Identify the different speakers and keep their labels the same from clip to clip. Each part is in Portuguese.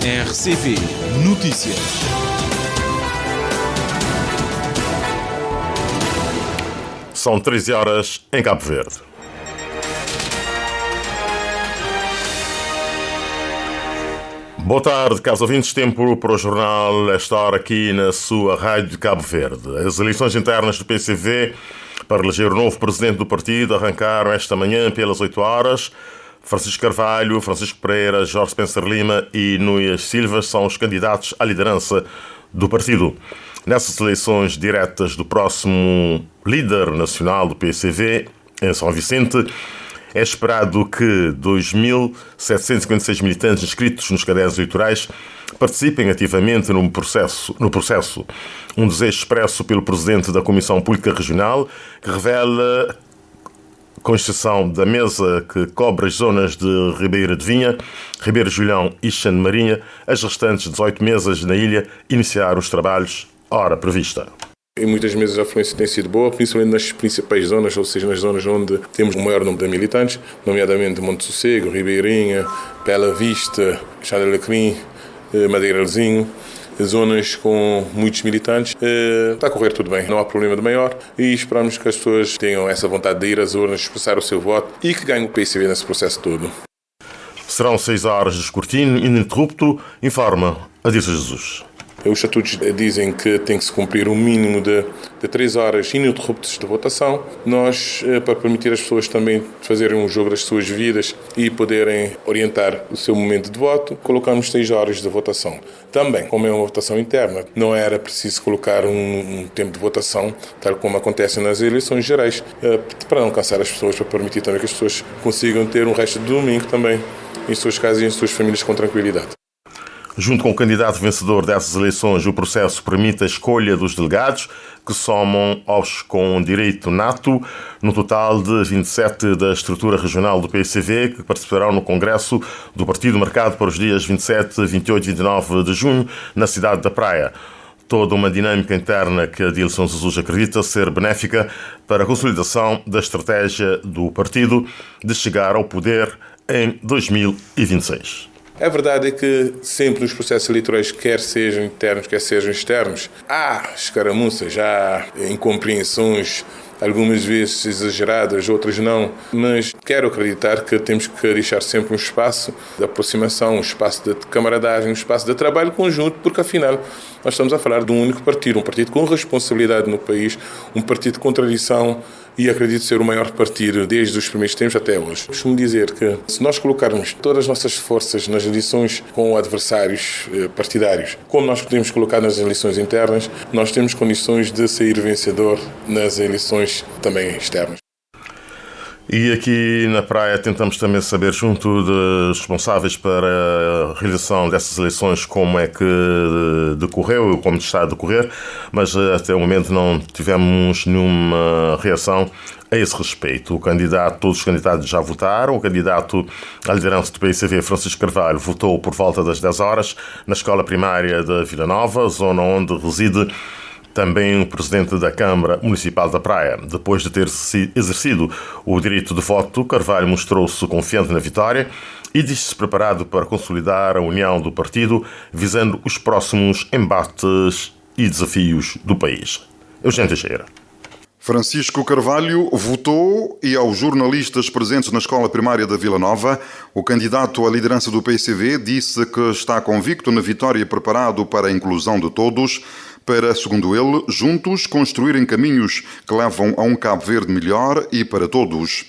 Speaker 1: RCV Notícias.
Speaker 2: São 13 horas em Cabo Verde. Boa tarde, caros ouvintes. Tempo para o jornal esta hora aqui na sua Rádio de Cabo Verde. As eleições internas do PCV para eleger o novo presidente do partido arrancaram esta manhã pelas 8 horas. Francisco Carvalho, Francisco Pereira, Jorge Spencer Lima e Núñez Silva são os candidatos à liderança do partido. Nessas eleições diretas do próximo líder nacional do PCV, em São Vicente, é esperado que 2.756 militantes inscritos nos cadernos eleitorais participem ativamente no processo. Um desejo expresso pelo presidente da Comissão Política Regional, que revela, com exceção da mesa que cobre as zonas de Ribeira de Vinha, Ribeira Julião e Xande Marinha, as restantes 18 mesas na ilha iniciaram os trabalhos à hora prevista.
Speaker 3: Em muitas mesas a afluência tem sido boa, principalmente nas principais zonas, ou seja, nas zonas onde temos o maior número de militantes, nomeadamente Monte Sossego, Ribeirinha, Bela Vista, Chá de Alecrim, Madeiralzinho, zonas com muitos militantes. Está a correr tudo bem, não há problema de maior e esperamos que as pessoas tenham essa vontade de ir às urnas, expressar o seu voto e que ganhem o PCV nesse processo todo.
Speaker 2: Serão 6 horas de escrutínio ininterrupto, informa Adilson Jesus.
Speaker 3: Os estatutos dizem que tem que se cumprir um mínimo de 3 horas ininterruptas de votação. Nós, para permitir às pessoas também fazerem um jogo das suas vidas e poderem orientar o seu momento de voto, colocamos 6 horas de votação. Também, como é uma votação interna, não era preciso colocar um tempo de votação, tal como acontece nas eleições gerais, para não cansar as pessoas, para permitir também que as pessoas consigam ter um resto de domingo também em suas casas e em suas famílias com tranquilidade.
Speaker 2: Junto com o candidato vencedor dessas eleições, o processo permite a escolha dos delegados, que somam aos com direito nato, no total de 27 da estrutura regional do PCV, que participarão no congresso do partido marcado para os dias 27, 28 e 29 de junho, na cidade da Praia. Toda uma dinâmica interna que Adilson Jesus acredita ser benéfica para a consolidação da estratégia do partido de chegar ao poder em 2026.
Speaker 3: A verdade é que sempre nos processos eleitorais, quer sejam internos, quer sejam externos, há escaramuças, há incompreensões, algumas vezes exageradas, outras não, mas quero acreditar que temos que deixar sempre um espaço de aproximação, um espaço de camaradagem, um espaço de trabalho conjunto, porque afinal nós estamos a falar de um único partido, um partido com responsabilidade no país, um partido com tradição e acredito ser o maior partido desde os primeiros tempos até hoje. Costumo dizer que se nós colocarmos todas as nossas forças nas eleições com adversários partidários, como nós podemos colocar nas eleições internas, nós temos condições de sair vencedor nas eleições também externas.
Speaker 2: E aqui na Praia tentamos também saber, junto dos responsáveis para a realização dessas eleições, como é que decorreu e como está a decorrer, mas até o momento não tivemos nenhuma reação a esse respeito. Todos os candidatos já votaram. O candidato à liderança do PCV, Francisco Carvalho, votou por volta das 10 horas na escola primária da Vila Nova, zona onde reside também o presidente da Câmara Municipal da Praia. Depois de ter exercido o direito de voto, Carvalho mostrou-se confiante na vitória e disse-se preparado para consolidar a união do partido, visando os próximos embates e desafios do país. Eugênio Teixeira.
Speaker 4: Francisco Carvalho votou e aos jornalistas presentes na escola primária da Vila Nova, o candidato à liderança do PCV disse que está convicto na vitória e preparado para a inclusão de todos, para, segundo ele, juntos construírem caminhos que levam a um Cabo Verde melhor e para todos.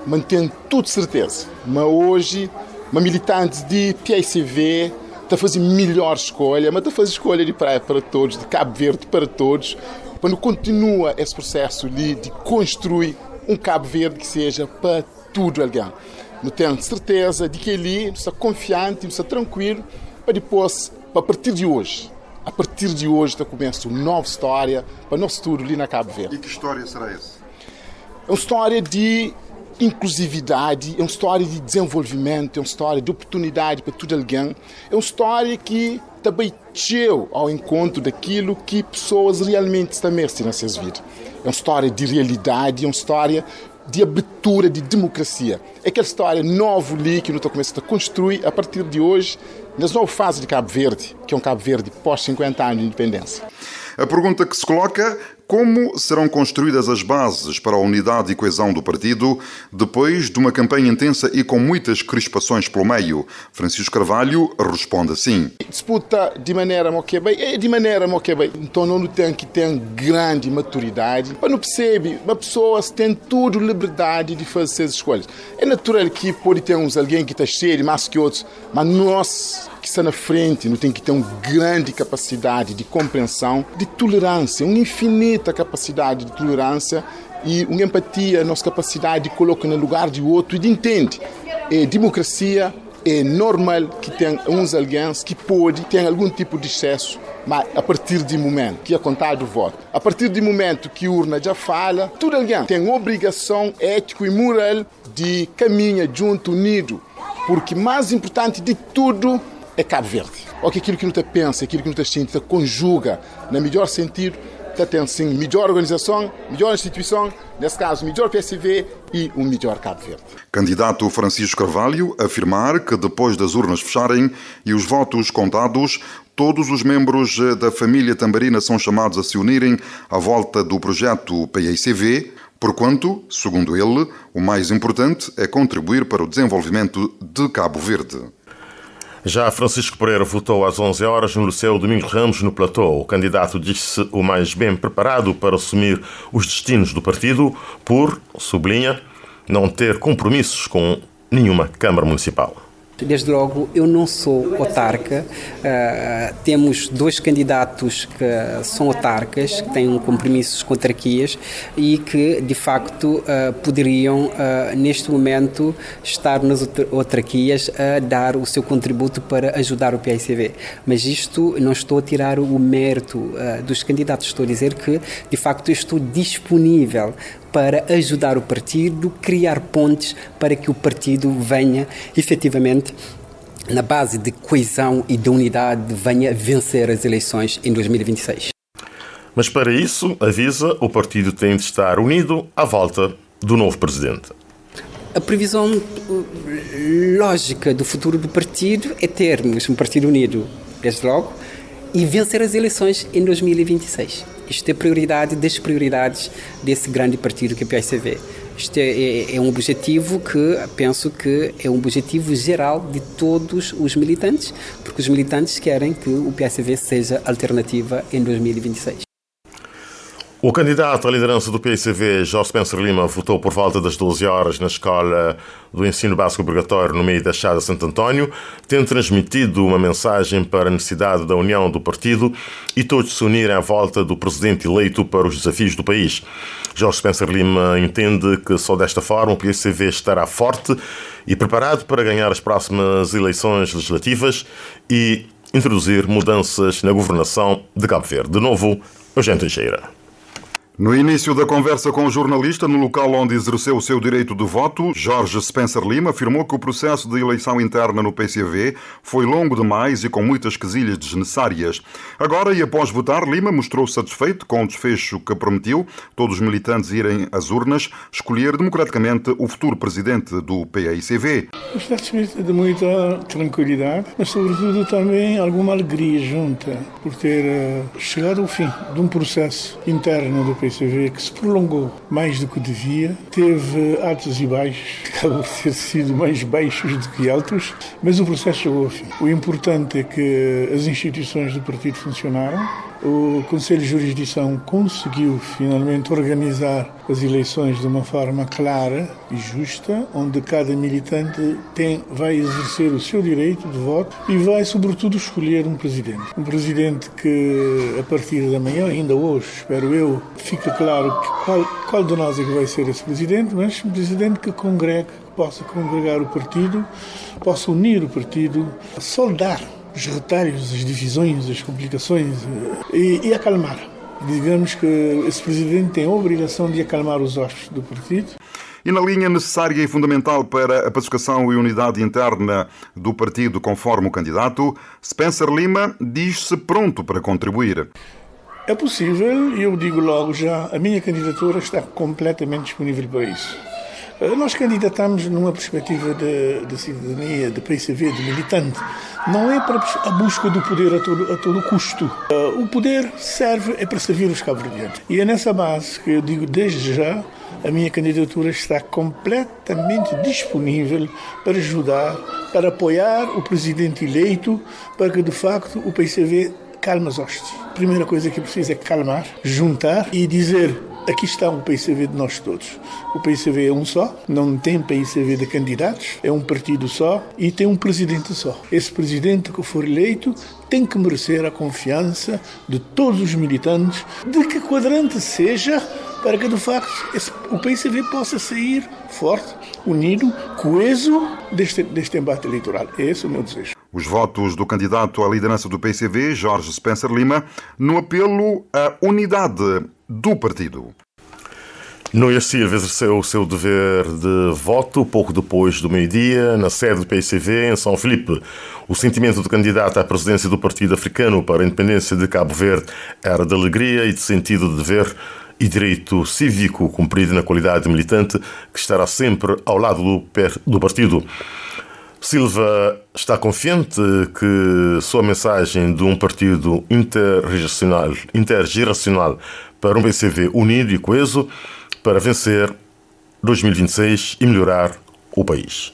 Speaker 5: Mantendo tudo certeza, mas hoje, uma militante de PCV está a fazer melhor escolha, mas está a fazer escolha de praia para todos, de Cabo Verde para todos, quando continua esse processo de construir um Cabo Verde que seja para tudo alguém. Não tenho certeza de que ele está confiante, está tranquilo, para depois, a partir de hoje, começa uma nova história para o nosso futuro ali na Cabo Verde.
Speaker 4: E que história será essa?
Speaker 5: É uma história de inclusividade, é uma história de desenvolvimento, é uma história de oportunidade para todo alguém, é uma história que também chegou ao encontro daquilo que pessoas realmente estão merecendo nas suas vidas. É uma história de realidade, é uma história de abertura, de democracia. É aquela história novo ali que nós estamos começando a construir a partir de hoje, nas novas fases de Cabo Verde, que é um Cabo Verde pós 50 anos de independência.
Speaker 4: A pergunta que se coloca: como serão construídas as bases para a unidade e coesão do partido depois de uma campanha intensa e com muitas crispações pelo meio? Francisco Carvalho responde assim:
Speaker 5: disputa de maneira muito bem, então não tem que ter grande maturidade, para não perceber, uma pessoa tem toda liberdade de fazer as escolhas. É natural que pode ter alguém que está cheio mais que outros, mas nós que está na frente não tem que ter uma grande capacidade de compreensão, de tolerância, uma infinita capacidade de tolerância e uma empatia, nossa capacidade de colocar no lugar de outro e de entender. É democracia, é normal que tenha uns alguém que pode ter algum tipo de excesso, mas a partir do momento que é contado o voto, a partir do momento que a urna já fala, todo alguém tem obrigação ética e moral de caminhar junto, unido, porque mais importante de tudo é Cabo Verde. Porque aquilo que não te pensa, aquilo que não te sente, conjuga no melhor sentido, tem sim melhor organização, melhor instituição, nesse caso melhor PSV e um melhor Cabo Verde.
Speaker 4: Candidato Francisco Carvalho afirmar que depois das urnas fecharem e os votos contados, todos os membros da família tambarina são chamados a se unirem à volta do projeto PICV, porquanto, segundo ele, o mais importante é contribuir para o desenvolvimento de Cabo Verde.
Speaker 2: Já Francisco Pereira votou às 11 horas no Liceu Domingos Ramos, no Platô. O candidato disse-se o mais bem preparado para assumir os destinos do partido por, sublinha, não ter compromissos com nenhuma Câmara Municipal.
Speaker 6: Desde logo, eu não sou autarca. Temos 2 candidatos que são autarcas, que têm compromissos com autarquias e que, de facto, poderiam, neste momento, estar nas autarquias a dar o seu contributo para ajudar o PICV. Mas isto, não estou a tirar o mérito dos candidatos, estou a dizer que, de facto, eu estou disponível para ajudar o partido, criar pontes para que o partido venha, efetivamente, na base de coesão e de unidade, venha vencer as eleições em 2026.
Speaker 2: Mas para isso, avisa, o partido tem de estar unido à volta do novo presidente.
Speaker 6: A previsão lógica do futuro do partido é termos um partido unido, desde logo, e vencer as eleições em 2026. Isto é prioridade das prioridades desse grande partido que é o PICV. Isto é um objetivo que penso que é um objetivo geral de todos os militantes, porque os militantes querem que o PICV seja alternativa em 2026.
Speaker 2: O candidato à liderança do PICV, Jorge Spencer Lima, votou por volta das 12 horas na Escola do Ensino Básico Obrigatório no meio da Chada Santo António, tendo transmitido uma mensagem para a necessidade da união do partido e todos se unirem à volta do presidente eleito para os desafios do país. Jorge Spencer Lima entende que só desta forma o PICV estará forte e preparado para ganhar as próximas eleições legislativas e introduzir mudanças na governação de Cabo Verde. De novo, Eugênio Teixeira.
Speaker 4: No início da conversa com o jornalista, no local onde exerceu o seu direito de voto, Jorge Spencer Lima afirmou que o processo de eleição interna no PCV foi longo demais e com muitas quesilhas desnecessárias. Agora, e após votar, Lima mostrou-se satisfeito com o desfecho que permitiu todos os militantes irem às urnas escolher democraticamente o futuro presidente do PICV.
Speaker 7: Está desfeito de muita tranquilidade, mas sobretudo também alguma alegria junta por ter chegado ao fim de um processo interno do PCV que se prolongou mais do que devia, teve altos e baixos, acabou de ter sido mais baixos do que altos, mas o processo chegou ao fim. O importante é que as instituições do partido funcionaram, o Conselho de Jurisdição conseguiu finalmente organizar as eleições de uma forma clara e justa, onde cada militante vai exercer o seu direito de voto e vai, sobretudo, escolher um presidente. Um presidente que, a partir da manhã, ainda hoje, espero eu, fica claro qual de nós é que vai ser esse presidente, mas um presidente que possa congregar o partido, possa unir o partido, soldar os retalhos, as divisões, as complicações e acalmar. Digamos que esse presidente tem a obrigação de acalmar os hóspedes do partido.
Speaker 4: E na linha necessária e fundamental para a pacificação e unidade interna do partido, conforme o candidato, Spencer Lima diz-se pronto para contribuir.
Speaker 7: É possível, e eu digo logo já, a minha candidatura está completamente disponível para isso. Nós candidatamos numa perspectiva de cidadania, de PCV, de militante. Não é para a busca do poder a todo custo. O poder é para servir os cabo-verdianos. E é nessa base que eu digo desde já, a minha candidatura está completamente disponível para ajudar, para apoiar o presidente eleito, para que de facto o PCV calme as hostes. A primeira coisa que precisa é calmar, juntar e dizer: aqui está um PCV de nós todos. O PCV é um só, não tem PCV de candidatos, é um partido só e tem um presidente só. Esse presidente que for eleito tem que merecer a confiança de todos os militantes, de que quadrante seja, para que de facto o PCV possa sair forte, unido, coeso deste embate eleitoral. É esse o meu desejo.
Speaker 4: Os votos do candidato à liderança do PCV, Jorge Spencer Lima, no apelo à unidade do partido.
Speaker 2: Núñez Silva exerceu o seu dever de voto pouco depois do meio-dia, na sede do PCV, em São Filipe. O sentimento do candidato à presidência do Partido Africano para a Independência de Cabo Verde era de alegria e de sentido de dever e direito cívico cumprido na qualidade de militante, que estará sempre ao lado do partido. Silva está confiante que sua mensagem de um partido intergeracional para um PCV unido e coeso para vencer 2026 e melhorar o país.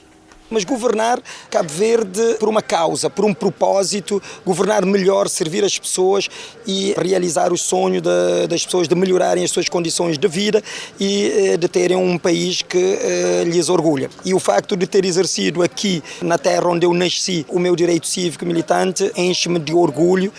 Speaker 8: Mas governar Cabo Verde por uma causa, por um propósito, governar melhor, servir as pessoas e realizar o sonho das pessoas de melhorarem as suas condições de vida e de terem um país que lhes orgulha. E o facto de ter exercido aqui, na terra onde eu nasci, o meu direito cívico militante enche-me de orgulho,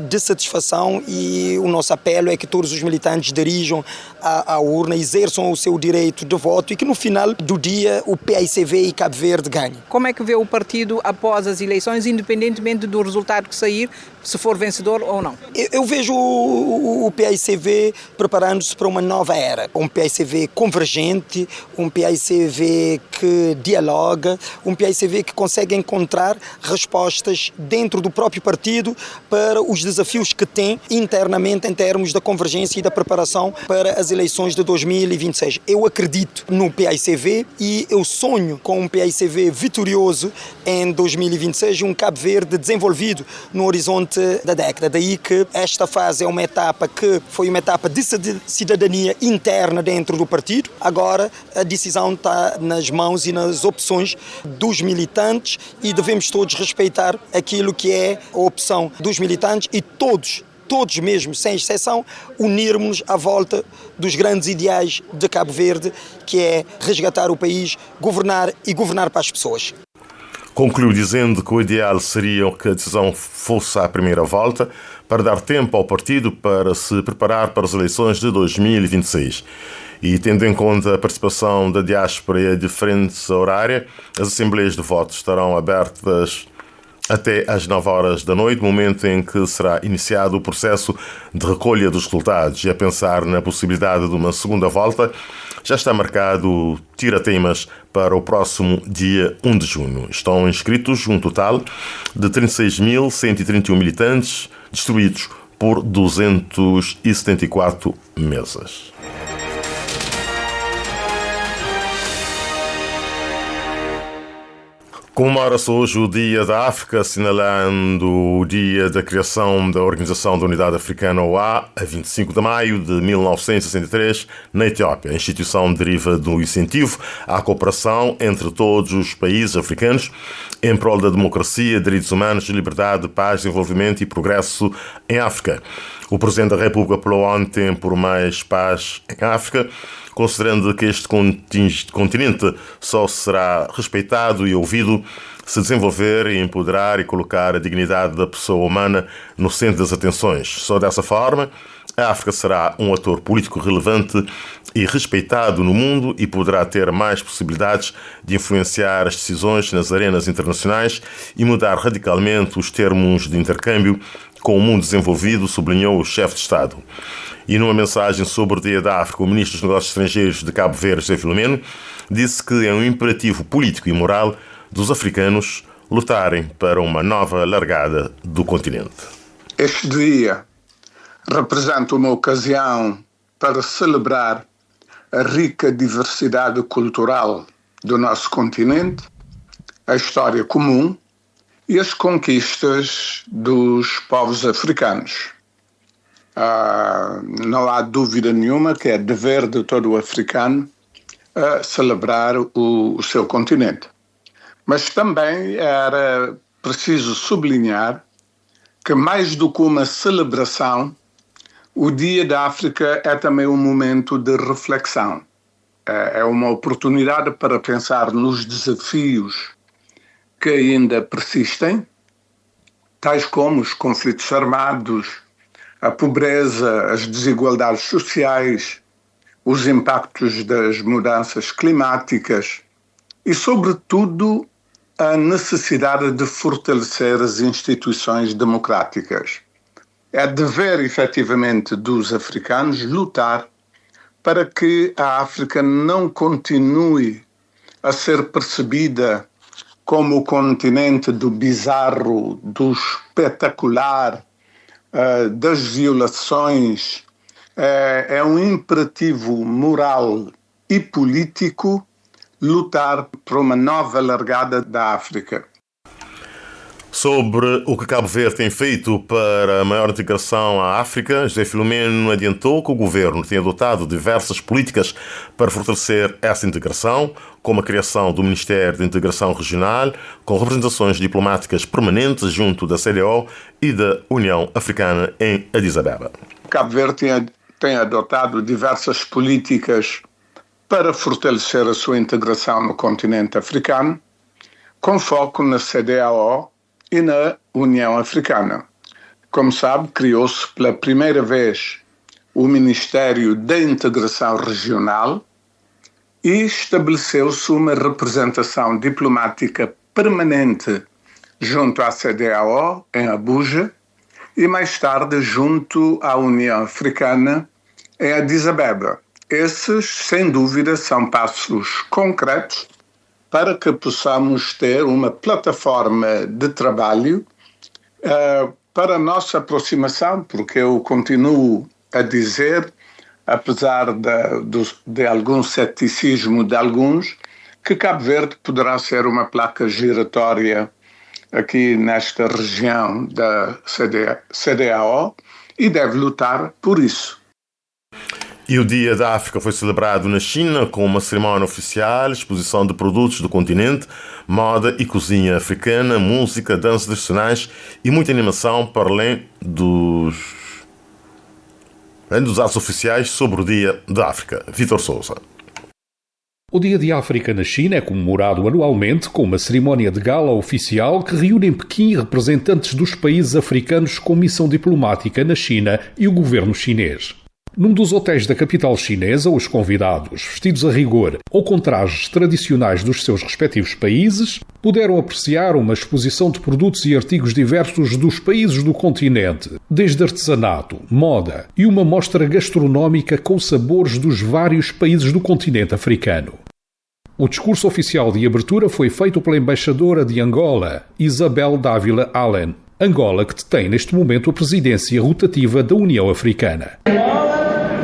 Speaker 8: de satisfação, e o nosso apelo é que todos os militantes dirijam à urna, exerçam o seu direito de voto e que no final do dia o PAICV e Cabo Verde ganhem.
Speaker 9: Como é que vê o partido após as eleições, independentemente do resultado que sair, se for vencedor ou não?
Speaker 8: Eu vejo o PAICV preparando-se para uma nova era. Um PAICV convergente, um PAICV que dialoga, um PAICV que consegue encontrar respostas dentro do próprio partido para os desafios que tem internamente em termos da convergência e da preparação para as eleições de 2026. Eu acredito no PAICV e eu sonho com um PAICV vitorioso em 2026 e um Cabo Verde desenvolvido no horizonte da década. Daí que esta fase é uma etapa que foi uma etapa de cidadania interna dentro do partido. Agora a decisão está nas mãos e nas opções dos militantes e devemos todos respeitar aquilo que é a opção dos militantes e todos mesmo, sem exceção, unirmos-nos à volta dos grandes ideais de Cabo Verde, que é resgatar o país, governar e governar para as pessoas.
Speaker 2: Concluiu dizendo que o ideal seria que a decisão fosse à primeira volta, para dar tempo ao partido para se preparar para as eleições de 2026. E tendo em conta a participação da diáspora e a diferença horária, as assembleias de voto estarão abertas até às 9 horas da noite, momento em que será iniciado o processo de recolha dos resultados. E a pensar na possibilidade de uma segunda volta, já está marcado tira-teimas para o próximo dia 1 de junho. Estão inscritos um total de 36.131 militantes, distribuídos por 274 mesas. Comemora-se hoje o Dia da África, assinalando o dia da criação da Organização da Unidade Africana, OA, a 25 de maio de 1963, na Etiópia. A instituição deriva do incentivo à cooperação entre todos os países africanos em prol da democracia, direitos humanos, liberdade, paz, desenvolvimento e progresso em África. O Presidente da República apelou ontem por mais paz em África, considerando que este continente só será respeitado e ouvido se desenvolver e empoderar e colocar a dignidade da pessoa humana no centro das atenções. Só dessa forma, a África será um ator político relevante e respeitado no mundo e poderá ter mais possibilidades de influenciar as decisões nas arenas internacionais e mudar radicalmente os termos de intercâmbio com o mundo desenvolvido, sublinhou o chefe de Estado. E numa mensagem sobre o Dia da África, o Ministro dos Negócios Estrangeiros de Cabo Verde, José Filomeno, disse que é um imperativo político e moral dos africanos lutarem para uma nova largada do continente.
Speaker 10: Este dia representa uma ocasião para celebrar a rica diversidade cultural do nosso continente, a história comum e as conquistas dos povos africanos. Não há dúvida nenhuma que é dever de todo o africano celebrar o seu continente. Mas também era preciso sublinhar que, mais do que uma celebração, o Dia da África é também um momento de reflexão. É uma oportunidade para pensar nos desafios que ainda persistem, tais como os conflitos armados, a pobreza, as desigualdades sociais, os impactos das mudanças climáticas e, sobretudo, a necessidade de fortalecer as instituições democráticas. É dever, efetivamente, dos africanos lutar para que a África não continue a ser percebida como o continente do bizarro, do espetacular, das violações. É um imperativo moral e político lutar por uma nova largada da África.
Speaker 2: Sobre o que Cabo Verde tem feito para a maior integração à África, José Filomeno adiantou que o governo tem adotado diversas políticas para fortalecer essa integração, como a criação do Ministério de Integração Regional, com representações diplomáticas permanentes junto da CDAO e da União Africana em Addis Abeba.
Speaker 10: Cabo Verde tem adotado diversas políticas para fortalecer a sua integração no continente africano, com foco na CDAO e na União Africana. Como sabe, criou-se pela primeira vez o Ministério da Integração Regional e estabeleceu-se uma representação diplomática permanente junto à CDAO, em Abuja, e mais tarde junto à União Africana, em Addis Abeba. Esses, sem dúvida, são passos concretos para que possamos ter uma plataforma de trabalho para a nossa aproximação, porque eu continuo a dizer, apesar de algum ceticismo de alguns, que Cabo Verde poderá ser uma placa giratória aqui nesta região da CDAO e deve lutar por isso.
Speaker 2: E o Dia da África foi celebrado na China com uma cerimónia oficial, exposição de produtos do continente, moda e cozinha africana, música, danças tradicionais e muita animação para além dos atos oficiais sobre o Dia da África. Vítor Sousa.
Speaker 11: O Dia de África na China é comemorado anualmente com uma cerimónia de gala oficial que reúne em Pequim representantes dos países africanos com missão diplomática na China e o governo chinês. Num dos hotéis da capital chinesa, os convidados, vestidos a rigor ou com trajes tradicionais dos seus respectivos países, puderam apreciar uma exposição de produtos e artigos diversos dos países do continente, desde artesanato, moda e uma mostra gastronómica com sabores dos vários países do continente africano. O discurso oficial de abertura foi feito pela embaixadora de Angola, Isabel Dávila Allen, Angola que detém neste momento a presidência rotativa da União Africana.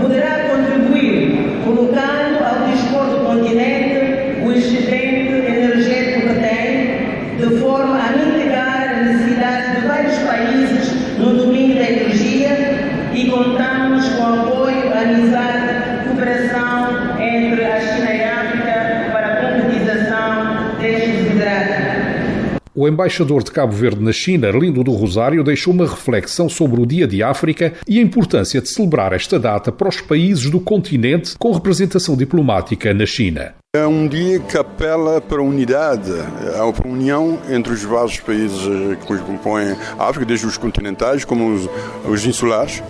Speaker 12: Poderá contribuir colocando ao dispor do continente o excedente energético que tem, de forma a mitigar a necessidade de vários países no domínio da energia e contamos com o apoio, a amizade e cooperação entre a China e a África para a concretização destes desideratos.
Speaker 11: O embaixador de Cabo Verde na China, Arlindo do Rosário, deixou uma reflexão sobre o Dia de África e a importância de celebrar esta data para os países do continente com representação diplomática na China.
Speaker 13: É um dia que apela para a unidade, para a união entre os vários países que compõem a África, desde os continentais como os insulares,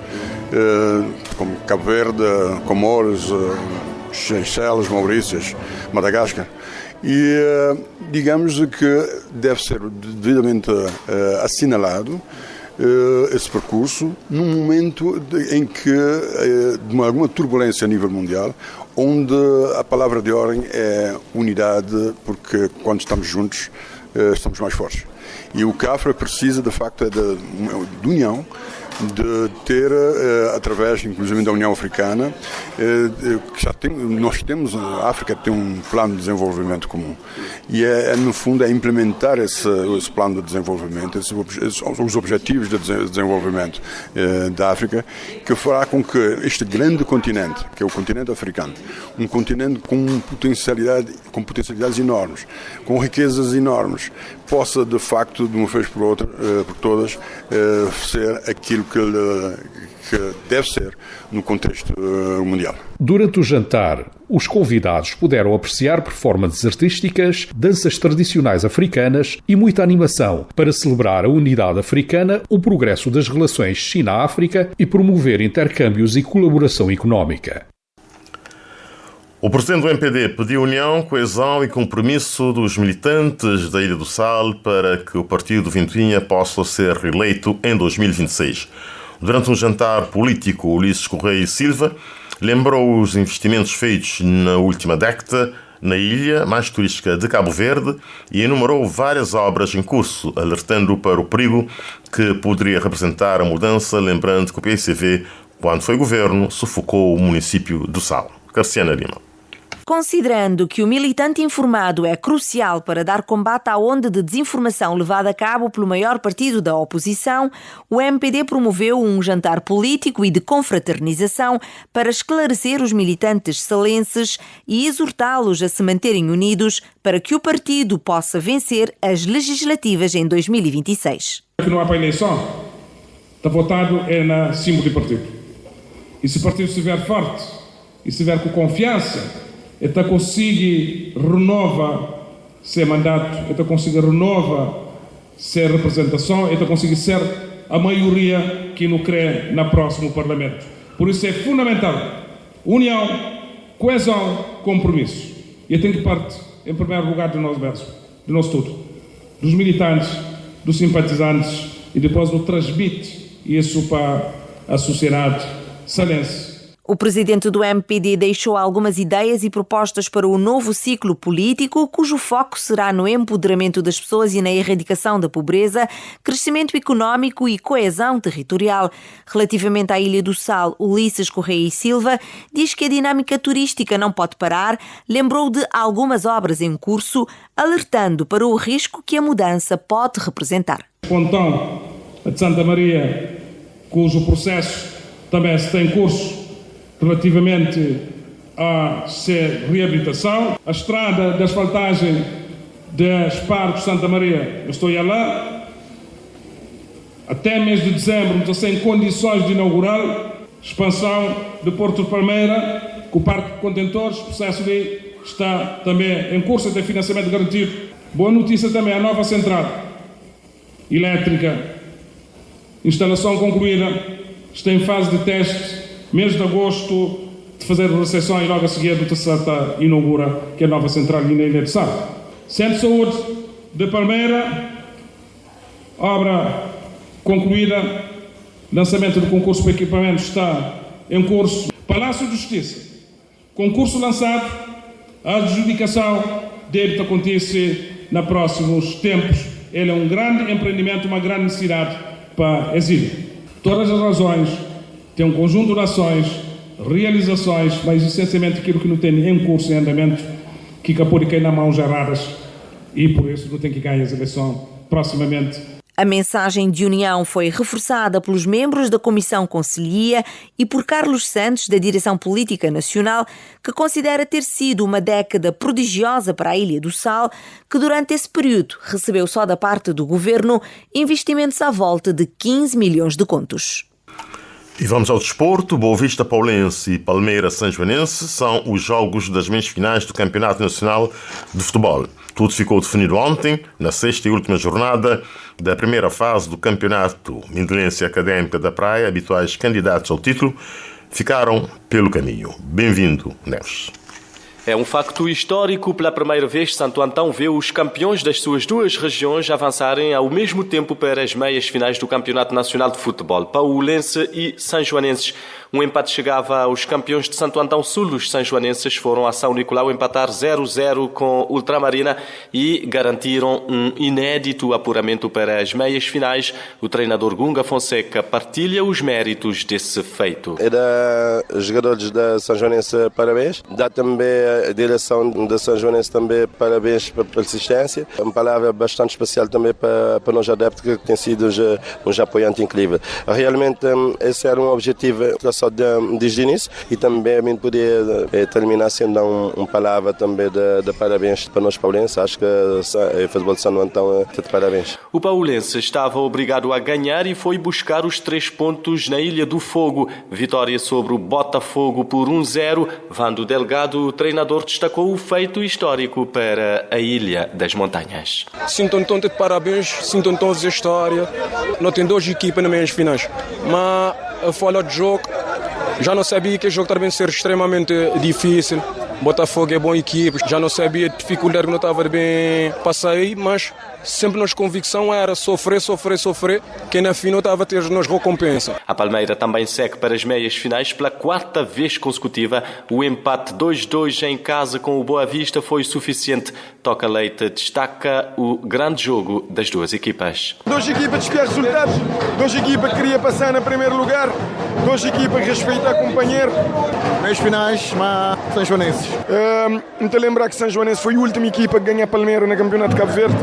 Speaker 13: como Cabo Verde, Comores, Seychelles, Maurícias, Madagascar. E digamos que deve ser devidamente assinalado esse percurso num momento em que de alguma turbulência a nível mundial, onde a palavra de ordem é unidade, porque quando estamos juntos estamos mais fortes. E o que a África precisa de facto é de união, de ter, através inclusive da União Africana, nós temos, a África tem um plano de desenvolvimento comum e no fundo é implementar esse plano de desenvolvimento, os objetivos de desenvolvimento da África, que fará com que este grande continente, que é o continente africano, um continente com potencialidades enormes, com riquezas enormes, possa de facto, de uma vez por todas, ser aquilo que deve ser no contexto mundial.
Speaker 11: Durante o jantar, os convidados puderam apreciar performances artísticas, danças tradicionais africanas e muita animação para celebrar a unidade africana, o progresso das relações China-África e promover intercâmbios e colaboração económica.
Speaker 2: O presidente do MPD pediu união, coesão e compromisso dos militantes da Ilha do Sal para que o partido Ventoinha possa ser reeleito em 2026. Durante um jantar político, Ulisses Correia e Silva lembrou os investimentos feitos na última década na ilha mais turística de Cabo Verde e enumerou várias obras em curso, alertando para o perigo que poderia representar a mudança, lembrando que o PCV, quando foi governo, sufocou o município do Sal. Carciana Lima.
Speaker 14: Considerando que o militante informado é crucial para dar combate à onda de desinformação levada a cabo pelo maior partido da oposição, o MPD promoveu um jantar político e de confraternização para esclarecer os militantes salenses e exortá-los a se manterem unidos para que o partido possa vencer as legislativas em 2026.
Speaker 15: Que não há para a eleição, está votado é na símbolo do partido. E se o partido estiver forte e estiver com confiança, então consegue renovar seu mandato, então consegue renovar sua representação, então consegue ser a maioria que não crê no próximo Parlamento. Por isso é fundamental união, coesão, compromisso. E eu tenho que partir, em primeiro lugar, do nosso tudo, dos militantes, dos simpatizantes e depois do transmite isso para a sociedade salense.
Speaker 14: O presidente do MPD deixou algumas ideias e propostas para o novo ciclo político, cujo foco será no empoderamento das pessoas e na erradicação da pobreza, crescimento económico e coesão territorial. Relativamente à Ilha do Sal, Ulisses Correia e Silva diz que a dinâmica turística não pode parar, lembrou de algumas obras em curso, alertando para o risco que a mudança pode representar.
Speaker 15: Pontão de Santa Maria, cujo processo também está em curso, relativamente à sua reabilitação. A estrada de asfaltagem de Espargos Santa Maria, eu estou lá. Até mês de dezembro, estou sem condições de inaugurar. Expansão de Porto de Palmeira, com o parque de contentores, o processo está também em curso de financiamento garantido. Boa notícia também, a nova central elétrica, instalação concluída, está em fase de teste. Mês de agosto, de fazer a recepção e logo a seguir do Tessata inaugura, que é a nova central na Ilha de Sal. Centro de Saúde de Palmeira, obra concluída, lançamento do concurso para equipamento está em curso. Palácio de Justiça, concurso lançado, a adjudicação deve acontecer nos próximos tempos. Ele é um grande empreendimento, uma grande necessidade para a ilha. Todas as razões, tem um conjunto de ações, realizações, mas essencialmente aquilo que não tem em curso, em andamento, que pode cair nas mãos erradas e por isso não tem que ganhar as eleições proximamente.
Speaker 14: A mensagem de união foi reforçada pelos membros da Comissão Conselhia e por Carlos Santos, da Direção Política Nacional, que considera ter sido uma década prodigiosa para a Ilha do Sal, que durante esse período recebeu só da parte do governo investimentos à volta de 15 milhões de contos.
Speaker 2: E vamos ao desporto. Boa Vista Paulense e Palmeiras Sanjoanense são os jogos das meias finais do Campeonato Nacional de Futebol. Tudo ficou definido ontem, na sexta e última jornada da primeira fase do campeonato. Mindelense Académica da Praia, habituais candidatos ao título, ficaram pelo caminho. Bem-vindo, Neves.
Speaker 16: É um facto histórico. Pela primeira vez, Santo Antão vê os campeões das suas duas regiões avançarem ao mesmo tempo para as meias finais do Campeonato Nacional de Futebol. Paulense e Sanjoanenses. Um empate chegava aos campeões de Santo Antão Sul. Os sanjoanenses foram a São Nicolau empatar 0-0 com Ultramarina e garantiram um inédito apuramento para as meias finais. O treinador Gunga Fonseca partilha os méritos desse feito.
Speaker 17: E dá jogadores da São Joanense parabéns. Dá também a direção da São Joanense também parabéns pela persistência. Uma palavra bastante especial também para nós adeptos, que tem sido um apoiante incrível. Realmente esse era um objetivo só desde o início, e também poder terminar sendo uma palavra também de parabéns para nós paulenses. Acho que o futebol de São Antão está de parabéns.
Speaker 16: O paulense estava obrigado a ganhar e foi buscar os 3 pontos na Ilha do Fogo. Vitória sobre o Botafogo por 1-0. Vando Delgado, o treinador, destacou o feito histórico para a Ilha das Montanhas.
Speaker 18: Sinto de parabéns, sinto de história. Não tem 2 equipas nas meias finais, mas a fala de jogo, já não sabia que o jogo também ser extremamente difícil. Botafogo é boa equipe, já não sabia a dificuldade que não estava bem passei, mas sempre nossa convicção era sofrer, que na final estava a ter nos recompensa.
Speaker 16: A Palmeira também segue para as meias finais pela 4ª vez consecutiva. O empate 2-2 em casa com o Boa Vista foi suficiente. Toca Leite destaca o grande jogo das 2 equipas.
Speaker 19: 2 equipas de piores resultados, 2 equipas que queria passar no primeiro lugar, 2 equipas que respeitam a companheiro.
Speaker 20: Meias finais, mas São Joanenses.
Speaker 19: Me te lembrar que São Joanense foi a última equipa que ganha a Palmeira no Campeonato de Cabo Verde,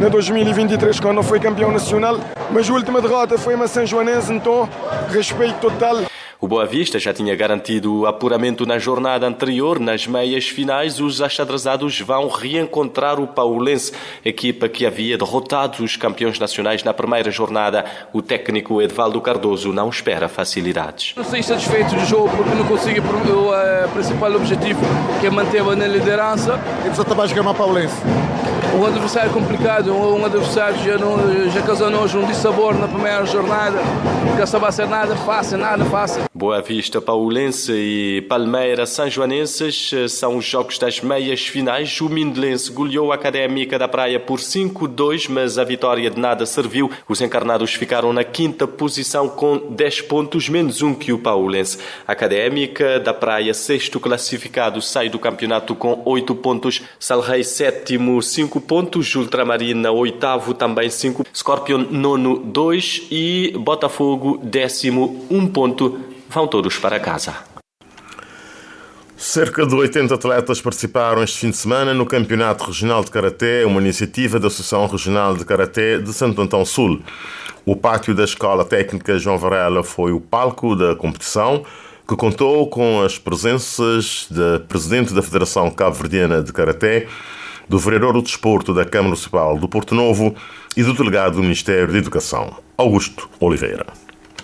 Speaker 19: na 2023, quando não foi campeão nacional, mas a última derrota foi uma São Joanense, então respeito total.
Speaker 16: O Boa Vista já tinha garantido o apuramento na jornada anterior. Nas meias finais, os achadrezados vão reencontrar o Paulense, equipa que havia derrotado os campeões nacionais na primeira jornada. O técnico Edvaldo Cardoso não espera facilidades.
Speaker 21: Não estou satisfeito do jogo porque não consigo o principal objetivo, que é manter-a na liderança.
Speaker 20: E precisa também jogar Paulense.
Speaker 21: Um adversário complicado, um adversário já causou-nos um dissabor na primeira jornada, porque essa vai ser nada fácil.
Speaker 16: Boa Vista, Paulense e Palmeira Sanjoanenses são os jogos das meias finais. O Mindelense goleou a Académica da Praia por 5-2, mas a vitória de nada serviu. Os encarnados ficaram na 5ª posição com 10 pontos, menos 1 que o Paulense. A Académica da Praia, 6º classificado, sai do campeonato com 8 pontos. Salrei, 7º, 5 pontos. Ultramarina, 8º, também 5. Scorpion, 9º, 2. E Botafogo, 10º, 1 ponto. Vão todos para casa.
Speaker 2: Cerca de 80 atletas participaram este fim de semana no Campeonato Regional de Karaté, uma iniciativa da Associação Regional de Karaté de Santo Antão Sul. O pátio da Escola Técnica João Varela foi o palco da competição, que contou com as presenças da Presidente da Federação Cabo-Verdiana de Karaté, do Vereador do Desporto da Câmara Municipal do Porto Novo e do Delegado do Ministério da Educação, Augusto Oliveira.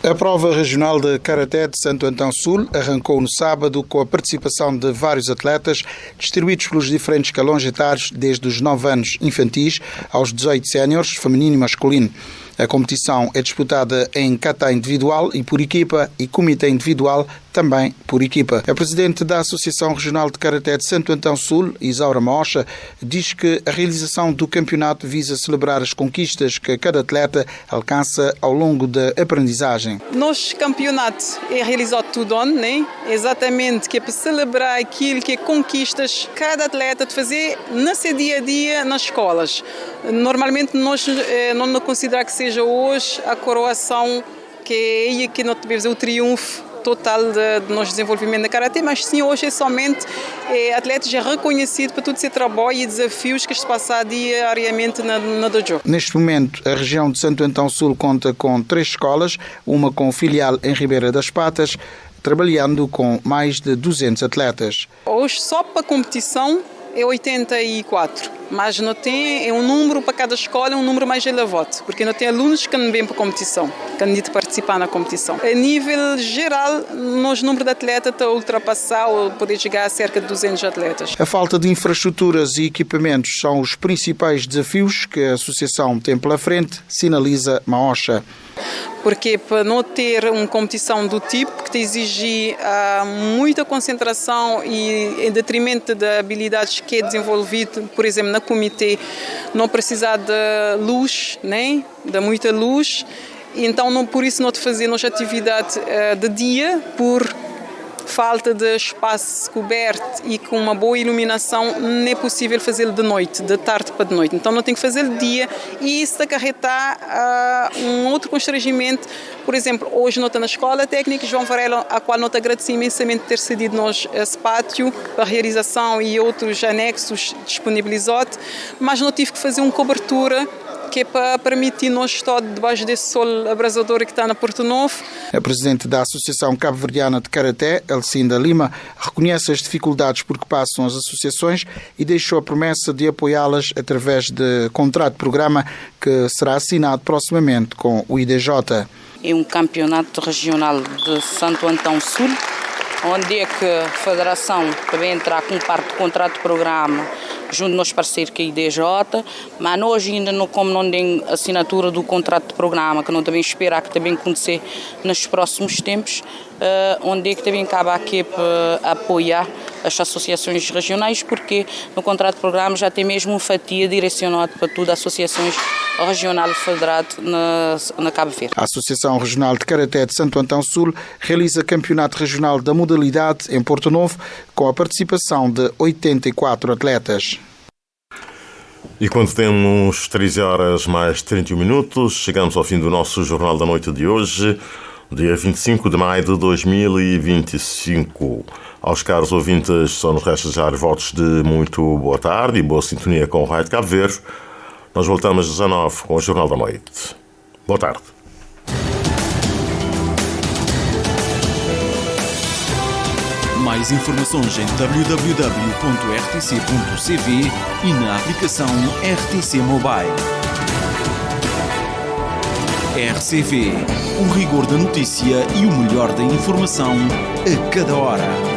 Speaker 22: A prova regional de Karaté de Santo Antão Sul arrancou no sábado com a participação de vários atletas distribuídos pelos diferentes escalões etários, desde os 9 anos infantis aos 18 séniores, feminino e masculino. A competição é disputada em kata individual e por equipa e comitê individual também por equipa. A presidente da Associação Regional de Karaté de Santo Antão Sul, Isaura Mocha, diz que a realização do campeonato visa celebrar as conquistas que cada atleta alcança ao longo da aprendizagem.
Speaker 23: Nosso campeonato é realizado todo ano, né? Exatamente, que é para celebrar aquilo que é conquistas cada atleta de fazer no seu dia a dia nas escolas. Normalmente nós não consideramos que seja hoje a coroação, que é aí que nós tivemos o triunfo total do nosso desenvolvimento na Karaté, mas sim, hoje é somente atletas já reconhecidos por todo esse trabalho e desafios que se passam diariamente na dojo.
Speaker 22: Neste momento, a região de Santo Antão Sul conta com 3 escolas, uma com filial em Ribeira das Patas, trabalhando com mais de 200 atletas.
Speaker 23: Hoje, só para a competição, é 84, mas não tem um número para cada escola, é um número mais elevado, porque não tem alunos que não vêm para a competição, que não podem participar na competição. A nível geral, nosso número de atletas está a ultrapassar ou poder chegar a cerca de 200 atletas.
Speaker 22: A falta de infraestruturas e equipamentos são os principais desafios que a associação tem pela frente, sinaliza Maocha.
Speaker 23: Porque para não ter uma competição do tipo que te exige muita concentração e em detrimento de habilidades que é desenvolvido, por exemplo, na comitê, não precisar de luz, né? De muita luz, Então, por isso, não te fazer nossa atividade de dia, por falta de espaço coberto e com uma boa iluminação, não é possível fazê-lo de noite, de tarde para de noite. Então, não tem que fazer de dia e isso acarreta um outro constrangimento. Por exemplo, hoje nós estamos na Escola Técnica João Varela, a qual nós agradecemos imensamente ter cedido nós esse pátio para a realização e outros anexos disponibilizados, mas não tive que fazer uma cobertura que é para permitir nós estar debaixo desse sol abrasador que está na Porto Novo.
Speaker 22: A presidente da Associação Cabo-Verdiana de Karaté, Elcinda Lima, reconhece as dificuldades por que passam as associações e deixou a promessa de apoiá-las através de contrato-programa que será assinado proximamente com o IDJ.
Speaker 1: É um campeonato regional de Santo Antão Sul, onde é que a Federação também entrar com parte do contrato-programa junto aos parceiros que é a IDJ, mas nós ainda não, como não tem assinatura do contrato de programa, que não também esperar que também acontecer nos próximos tempos, onde é que também acaba aqui para apoiar as associações regionais, porque no contrato de programa já tem mesmo uma fatia direcionada para todas as associações regional federado na Cabo Verde.
Speaker 22: A Associação Regional de Karaté de Santo Antão Sul realiza campeonato regional da modalidade em Porto Novo, com a participação de 84 atletas.
Speaker 2: E quando temos 13 horas mais 31 minutos, chegamos ao fim do nosso Jornal da Noite de hoje, dia 25 de maio de 2025. Aos caros ouvintes, só nos resta desejar votos de muito boa tarde e boa sintonia com o Rádio Cabo Verde. Nós voltamos às 19 com o Jornal da Noite. Boa tarde.
Speaker 3: Mais informações em www.rtc.cv e na aplicação RTC Mobile. RCV, o rigor da notícia e o melhor da informação a cada hora.